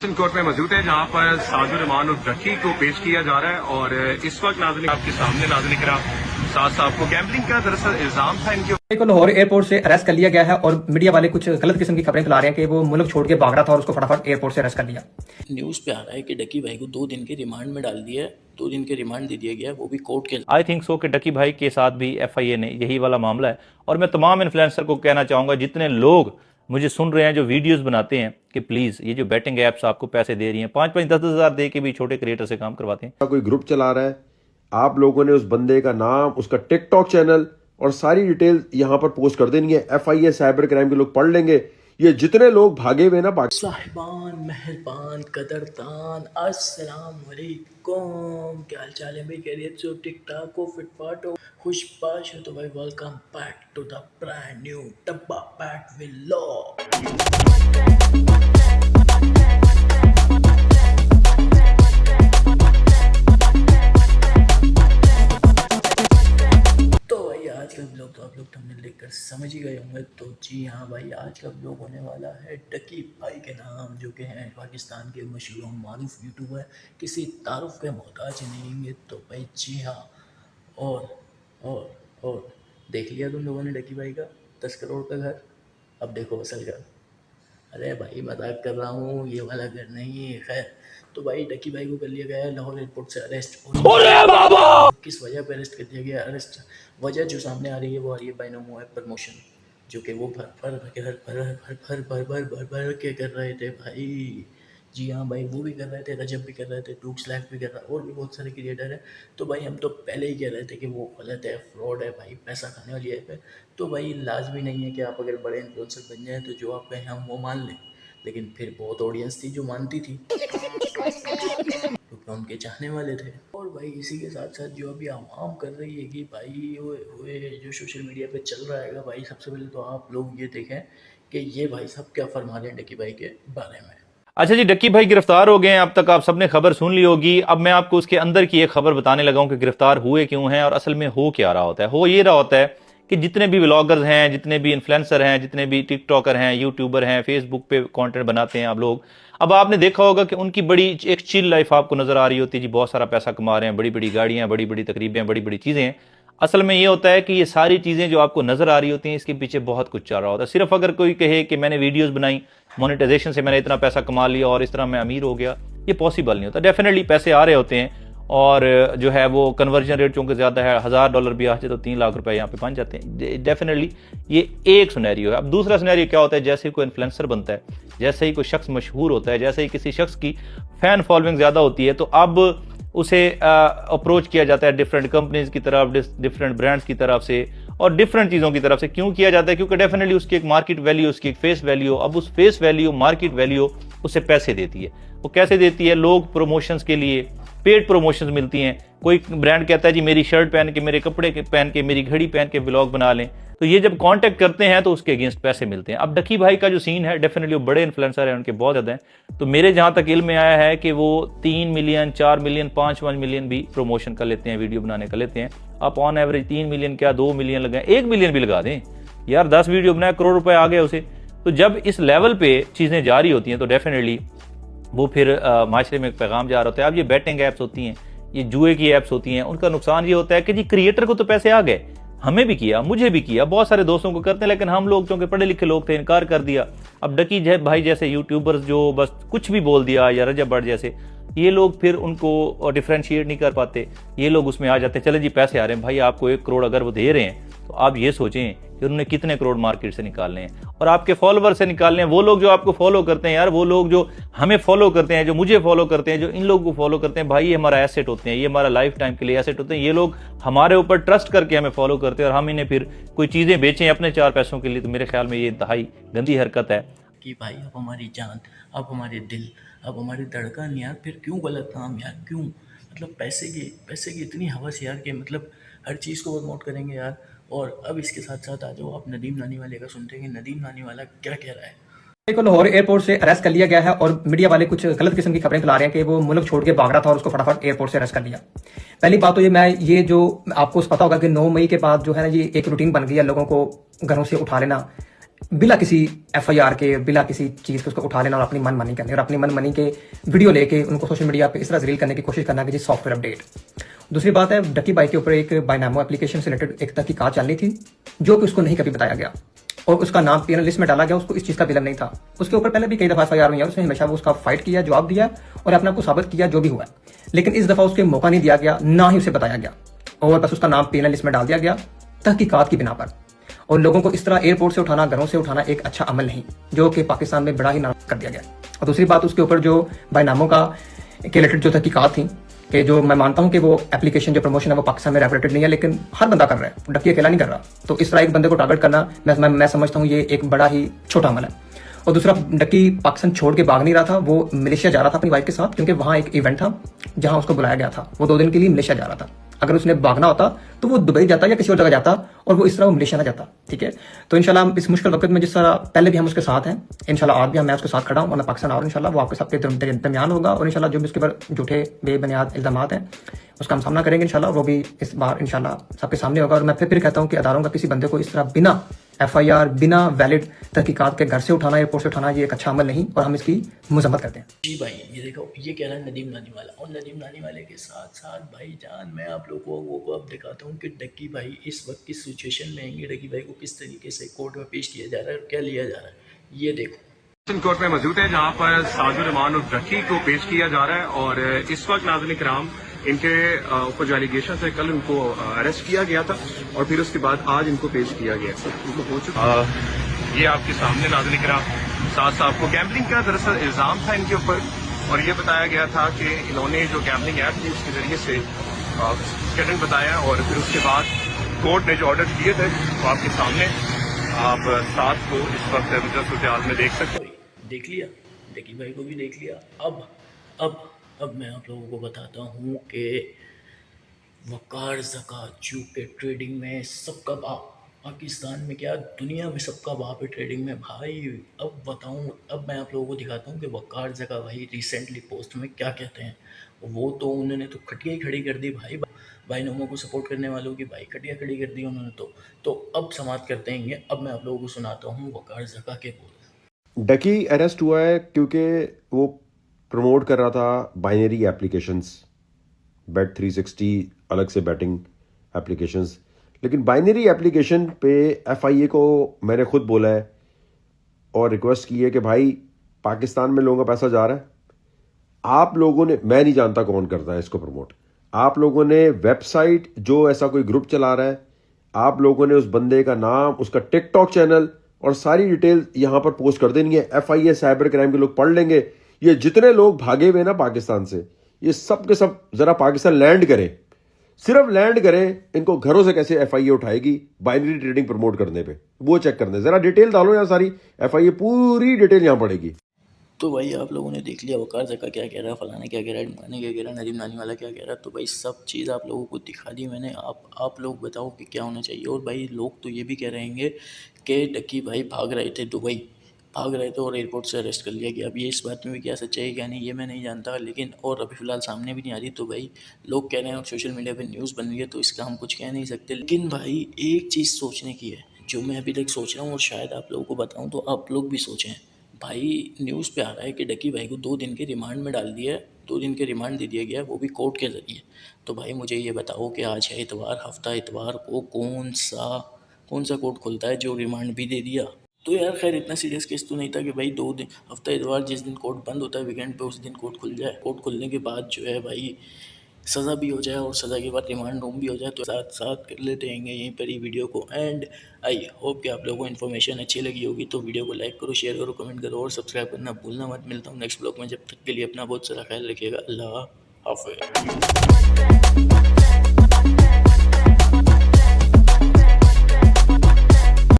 Court में मौजूद है जहां पर साजु रहमान उर्फ डकी को पेश किया जा रहा है और इस वक्त नाज़रीन आपके सामने नाज़रीन किराम साथ साहब को गैम्बलिंग का दरअसल इल्जाम था इनके को लाहौर एयरपोर्ट से अरेस्ट कर लिया गया है और मीडिया वाले कुछ गलत किस्म की खबरें फैला रहे हैं कि वो मुल्क छोड़ के भाग रहा था और उसको फटाफट एयरपोर्ट से अरेस्ट कर लिया। न्यूज़ पे आ रहा है कि डकी भाई को 2 दिन के रिमांड में डाल दिया है, 2 दिन के रिमांड दे दिया गया है, वो भी कोर्ट के। आई थिंक सो कि डकी भाई के साथ भी FIA ने यही वाला मामला है। और मैं तमाम इन्फ्लुएंसर को कहना चाहूँगा, जितने लोग मुझे सुन रहे हैं जो वीडियोस बनाते हैं, कि प्लीज़ ये जो बैटिंग ऐप्स आपको पैसे दे रही हैं 5-5 10-10 हज़ार दे के भी छोटे क्रिएटर से काम करवाते हैं। कोई ग्रुप चला रहा है, आप लोगों ने उस बंदे का नाम, उसका टिकटॉक चैनल और सारी डिटेल यहाँ पर पोस्ट कर देनी है। FIA साइबर क्राइम के लोग पढ़ लेंगे। ये जितने लोग भागे हुए ना साहिबान, मेहरबान, कदरदान, अस्सलाम वालेकुम, क्या हाल चाल है भाई? खैरियत से हो, ठीक ठाक हो, फिटफाट हो, खुशबाश हो? तो भाई welcome back to the brand new डब्बा बैट व्लॉग। तो भाई आज का ब्लॉग तो आप लोग थंबनेल देखकर समझ ही गए होंगे। तो जी हाँ भाई, आज का ब्लॉग होने वाला है डकी भाई के नाम, जो कि हैं पाकिस्तान के मशहूर मारूफ यूट्यूबर, किसी तारुफ के मोहताज नहीं हैं। तो भाई जी हाँ, और देख लिया तुम लोगों ने डकी भाई का 10 करोड़ का घर? अब देखो असल घर। अरे भाई मजाक कर रहा हूँ, ये वाला घर नहीं है। खैर, तो भाई डकी भाई को कर लिया गया है लाहौर एयरपोर्ट से अरेस्ट। किस वजह पर अरेस्ट कर दिया गया? अरेस्ट वजह जो सामने आ रही है वो आ रही है बाइनोमो ऐप प्रमोशन, जो कि वो भर के कर रहे थे भाई। जी हाँ भाई, वो भी कर रहे थे, रजब भी कर रहे थे, टूक स्लैक भी कर रहा है, और भी बहुत सारे क्रिएटर हैं। तो भाई हम तो पहले ही कह रहे थे कि वो गलत है, फ्रॉड है भाई, पैसा खाने वाली ऐप है। तो भाई लाजमी नहीं है कि आप अगर बड़े इन्फ्लुएंसर बन जाएँ तो जो आप कहें हम वो मान लें। लेकिन फिर बहुत ऑडियंस थी जो मानती थी, क्योंकि उनके चाहने वाले थे। और भाई इसी के साथ साथ जो अभी आवाम कर रही है कि भाई वो जो सोशल मीडिया पे चल रहा है भाई, सबसे पहले तो आप लोग ये देखें कि ये भाई सब क्या फरमा रहे हैं डकी भाई के बारे में। अच्छा जी, डकी भाई गिरफ्तार हो गए हैं। अब तक आप सबने खबर सुन ली होगी। अब मैं आपको उसके अंदर की एक खबर बताने लगा हूं कि गिरफ्तार हुए क्यों हैं और असल में हो क्या रहा होता है। हो ये रहा होता है कि जितने भी व्लॉगर्स हैं, जितने भी इन्फ्लुएंसर हैं, जितने भी टिकटॉकर हैं, यूट्यूबर हैं, फेसबुक पे कंटेंट बनाते हैं आप लोग, अब आपने देखा होगा कि उनकी बड़ी एक चिल लाइफ आपको नजर आ रही होती है जी। बहुत सारा पैसा कमा रहे हैं, बड़ी बड़ी गाड़ियां, बड़ी बड़ी तकरीबें, बड़ी बड़ी चीजें हैं। असल में ये होता है कि ये सारी चीजें जो आपको नजर आ रही होती हैं, इसके पीछे बहुत कुछ चल रहा होता है। सिर्फ अगर कोई कहे कि मैंने वीडियोस बनाई, मोनेटाइजेशन से मैंने इतना पैसा कमा लिया और इस तरह मैं अमीर हो गया, ये पॉसिबल नहीं होता। डेफिनेटली पैसे आ रहे होते हैं और जो है वो कन्वर्जन रेट चूंकि ज़्यादा है, $1000 भी आ जाए तो 3 लाख रुपए यहाँ पे बन जाते हैं। डेफिनेटली ये एक सिनेरियो है। अब दूसरा सिनेरियो क्या होता है, जैसे ही कोई इन्फ्लुएंसर बनता है, जैसे ही कोई शख्स मशहूर होता है, जैसे ही किसी शख्स की फैन फॉलोइंग ज़्यादा होती है, तो अब उसे अप्रोच किया जाता है डिफरेंट कंपनीज की तरफ, डिफरेंट ब्रांड्स की तरफ से और डिफरेंट चीज़ों की तरफ से। क्यों किया जाता है? क्योंकि डेफिनेटली उसकी एक मार्केट वैल्यू, उसकी एक फेस वैल्यू, अब उस फेस वैल्यू, मार्केट वैल्यू उसे पैसे देती है। वो कैसे देती है? लोग प्रमोशंस के लिए पेड प्रमोशंस मिलती हैं। कोई ब्रांड कहता है जी मेरी शर्ट पहन के, मेरे कपड़े पहन के, मेरी घड़ी पहन के व्लॉग बना लें, तो ये जब कांटेक्ट करते हैं तो उसके अगेंस्ट पैसे मिलते हैं। अब डकी भाई का जो सीन है, डेफिनेटली वो बड़े इन्फ्लुएंसर हैं, उनके बहुत ज़्यादा हैं। तो मेरे जहाँ तक इल्म में आया है कि वो 3 मिलियन, 4 मिलियन, 5 मिलियन भी प्रमोशन कर लेते हैं, वीडियो बनाने का लेते हैं। आप ऑन एवरेज 3 मिलियन क्या 2 मिलियन लगाएं, 1 मिलियन भी लगा दें यार, 10 वीडियो बनाए, करोड़ रुपए आ गए उसे। तो जब इस लेवल पे चीज़ें जारी होती हैं तो डेफिनेटली वो फिर माशरे में एक पैगाम जा रहा होता है। अब ये बैटिंग ऐप्स होती हैं, ये जुए की ऐप्स होती हैं, उनका नुकसान ये होता है कि जी क्रिएटर को तो पैसे आ गए, हमें भी किया, मुझे भी किया, बहुत सारे दोस्तों को करते हैं, लेकिन हम लोग क्योंकि पढ़े लिखे लोग थे, इनकार कर दिया। अब डकी भाई जैसे यूट्यूबर्स जो बस कुछ भी बोल दिया, या रजब भट्ट जैसे, ये लोग फिर उनको डिफ्रेंशिएट नहीं कर पाते। ये लोग उसमें आ जाते हैं, चले जी पैसे आ रहे हैं भाई, आपको 1 करोड़ अगर वो दे रहे हैं तो आप ये सोचें कि उन्होंने कितने करोड़ मार्केट से निकालने हैं और आपके फॉलोवर से निकालने हैं। वो लोग जो आपको फॉलो करते हैं यार, वो लोग जो हमें फॉलो करते हैं, जो मुझे फॉलो करते हैं, जो इन लोगों को फॉलो करते हैं, भाई ये हमारा एसेट होते हैं, ये हमारा लाइफ टाइम के लिए एसेट होते हैं। ये लोग हमारे ऊपर ट्रस्ट करके हमें फॉलो करते हैं और हम इन्हें फिर कोई चीज़ें बेचें अपने 4 पैसों के लिए, तो मेरे ख्याल में ये इंतहाई गंदी हरकत है। कि भाई अब हमारी जान, अब हमारे दिल, अब हमारी धड़कन यार, फिर क्यों गलत काम यार, क्यों? मतलब पैसे की इतनी हवस यार कि मतलब हर चीज़ को प्रमोट करेंगे यार। और अब इसके साथ साथ आ जाओ आप नदीम नानी वाले का, सुनते हैं कि नदीम नानी वाला क्या कह रहा है। को लाहौर एयरपोर्ट से अरेस्ट कर लिया गया है और मीडिया वाले कुछ गलत किस्म की खबरें फैला रहे हैं कि वो मुल्क छोड़ के भाग रहा था और उसको फटाफट एयरपोर्ट से अरेस्ट कर लिया। पहली बात तो ये जो आपको पता होगा कि 9 मई के बाद जो है ना, ये एक रूटीन बन गई है लोगों को घरों से उठा लेना। बिना किसी एफआईआर के, बिना किसी चीज के उसको उठा लेना और अपनी मनमानी करनी और अपनी मनमानी के वीडियो लेके उनको सोशल मीडिया पे इस तरह जलील करने की कोशिश करना कि जी सॉफ्टवेयर अपडेट। दूसरी बात है, डकी बाई के ऊपर एक बायनामो एप्लीकेशन से रिलेटेड एक तहकीकात चलनी थी जो कि उसको नहीं कभी बताया गया और उसका नाम पीएनएल लिस्ट में डाला गया। उसको इस चीज का विलन नहीं था। उसके ऊपर पहले भी कई दफा एफआईआर हुई है, उसने हमेशा वो उसका फाइट किया, जवाब दिया और अपने आप को साबित किया जो भी हुआ है। लेकिन इस दफा उसके मौका नहीं दिया गया, ना ही उसे बताया गया और बस उसका नाम पीएनएल लिस्ट में डाल दिया गया तहकीकात की बिना पर। और लोगों को इस तरह एयरपोर्ट से उठाना, घरों से उठाना एक अच्छा अमल नहीं, जो कि पाकिस्तान में बड़ा ही नाराज कर दिया गया। और दूसरी बात, उसके ऊपर जो बायनामों का के रिलेटेड जो तहकीकात थी कि जो मैं मानता हूं कि वो एप्लीकेशन जो प्रमोशन है वो पाकिस्तान में रेगुलेटेड नहीं है, लेकिन हर बंदा कर रहा है, डकी अकेला नहीं कर रहा। तो इस तरह एक बंदे को टारगेट करना मैं समझता हूं ये एक बड़ा ही छोटा अमल है। और दूसरा, डकी पाकिस्तान छोड़ के भाग नहीं रहा था, वो मलेशिया जा रहा था अपनी वाइफ के साथ, क्योंकि वहां एक इवेंट था जहां उसको बुलाया गया था। वो 2 दिन के लिए मलेशिया जा रहा था। अगर उसने भागना होता तो वो दुबई जाता या किसी और जगह जाता और वो इस तरह वो मलेशिया ना जाता। ठीक है, तो इंशाल्लाह इस मुश्किल वक्त में जिस तरह पहले भी हम उसके साथ हैं, इंशाल्लाह आज भी मैं उसके साथ खड़ा हूं और मैं पाकिस्तान और इंशाल्लाह वो आपके सबके दरमियान होगा। और इंशाल्लाह जो भी उसके ऊपर झूठे बेबुनियाद इल्जामात हैं उसका हम सामना करेंगे इंशाल्लाह। वो भी इस बार इंशाल्लाह सबके सामने होगा। और मैं फिर कहता हूं कि अदारों का किसी बंदे को इस तरह बिना एफआईआर, बिना वैलिड तहकीकात के घर से उठाना, एयरपोर्ट से उठाना, ये एक अच्छा अमल नहीं और हम इसकी मजम्मत करते हैं। जी भाई, ये देखो, ये कह रहा है नदीम नानी वाला, और नदीम नानी वाले के साथ साथ भाईजान मैं आप लोगों को अब दिखाता हूँ कि डक्की भाई इस वक्त किस सिचुएशन में आएंगे, डक्की भाई को किस तरीके से कोर्ट में पेश किया जा रहा है और क्या लिया जा रहा है, ये देखो। कोर्ट में मौजूद है जहां पर साजुर रहमान और डकी को पेश किया जा रहा है और इस वक्त नाज़रीन किराम इनके ऊपर जो एलिगेशन है, कल उनको अरेस्ट किया गया था और फिर उसके बाद आज इनको पेश किया गया। इनको हो चुका ये आपके सामने नाज़रीन किराम साथ साहब को गैम्बलिंग का दरअसल इल्जाम था इनके ऊपर और ये बताया गया था कि इन्होंने जो गैम्बलिंग ऐप थी उसके जरिए से स्टेटमेंट बताया और फिर उसके बाद कोर्ट ने जो ऑर्डर दिए थे वो आपके सामने आप साथ को इस वक्त सूरत में देख सकते हैं। देख लिया, डक्की भाई को भी देख लिया। अब मैं आप लोगों को बताता हूँ कि वकार ज़कात जो के ट्रेडिंग में सबका बाप, पाकिस्तान में क्या दुनिया में सबका बाप है ट्रेडिंग में भाई। अब बताऊँ, अब मैं आप लोगों को दिखाता हूँ कि वकार ज़का भाई रिसेंटली पोस्ट में क्या कहते हैं। वो तो उन्होंने तो खटिया ही खड़ी कर दी भाई नोमो को सपोर्ट करने वालों की भाई खटिया खड़ी कर दी उन्होंने तो अब समाप्त करते हैं। अब मैं आप लोगों को सुनाता हूँ वकार ज़का के बोल। डकी अरेस्ट हुआ है क्योंकि वो प्रमोट कर रहा था बाइनरी एप्लीकेशंस, बेट 360 अलग से बैटिंग एप्लीकेशंस। लेकिन बाइनरी एप्लीकेशन पे एफआईए को मैंने खुद बोला है और रिक्वेस्ट की है कि भाई पाकिस्तान में लोगों का पैसा जा रहा है, आप लोगों ने, मैं नहीं जानता कौन करता है इसको प्रमोट, आप लोगों ने वेबसाइट जो ऐसा कोई ग्रुप चला रहा है, आप लोगों ने उस बंदे का नाम, उसका टिकटॉक चैनल और सारी डिटेल यहां पर पोस्ट कर देनी है। एफआईए साइबर क्राइम के लोग पढ़ लेंगे। ये जितने लोग भागे हुए ना पाकिस्तान से, ये सब के सब जरा पाकिस्तान लैंड करें, सिर्फ लैंड करें, इनको घरों से कैसे एफआईए उठाएगी बाइनरी ट्रेडिंग प्रमोट करने पे, वो चेक करने। जरा डिटेल डालो यहाँ, सारी एफआईए पूरी डिटेल यहाँ पड़ेगी। तो भाई आप लोगों ने देख लिया वकार ज़का क्या कह रहा है, फलाना क्या कह रहा है, ढिमकाने क्या कह रहा है, नदीम नानी वाला क्या कह रहा है। तो भाई सब चीज़ आप लोगों को दिखा दी मैंने। आप लोग बताओ कि क्या होना चाहिए। और भाई लोग तो ये भी कह रहेंगे कि डक्की भाई भाग रहे थे, दुबई भाग रहे थे और एयरपोर्ट से अरेस्ट कर लिया गया। अब ये इस बात में भी क्या सच्चाई है क्या नहीं ये मैं नहीं जानता, लेकिन और अभी फ़िलहाल सामने भी नहीं आ रही। तो भाई लोग कह रहे हैं और सोशल मीडिया पे न्यूज़ बन रही है, तो इसका हम कुछ कह नहीं सकते। लेकिन भाई एक चीज़ सोचने की है जो मैं अभी तक सोच रहा हूँ और शायद आप लोगों को बताऊँ तो आप लोग भी सोचें। भाई न्यूज़ पे आ रहा है कि डक्की भाई को 2 दिन के रिमांड में डाल दिया है, 2 दिन के रिमांड दे दिया गया है, वो भी कोर्ट के ज़रिए। तो भाई मुझे ये बताओ कि आज है इतवार, हफ्ता इतवार को कौन सा कोर्ट खुलता है जो रिमांड भी दे दिया। तो यार खैर इतना सीरियस केस तो नहीं था कि भाई 2 दिन, हफ्ता इतवार जिस दिन कोर्ट बंद होता है वीकेंड पे, उस दिन कोर्ट खुल जाए। कोर्ट खुलने के बाद जो है भाई सज़ा भी हो जाए और सज़ा के बाद रिमांड रूम भी हो जाए। तो साथ साथ कर लेते हैं यहीं पर ही वीडियो को एंड। आई होप कि आप लोगों को इन्फॉर्मेशन अच्छी लगी होगी। तो वीडियो को लाइक करो, शेयर करो, कमेंट करो और सब्सक्राइब करना भूलना मत। मिलता हूँ नेक्स्ट ब्लॉग में, जब तक के लिए अपना बहुत सारा ख्याल रखिएगा। अल्लाह हाफ़िज़।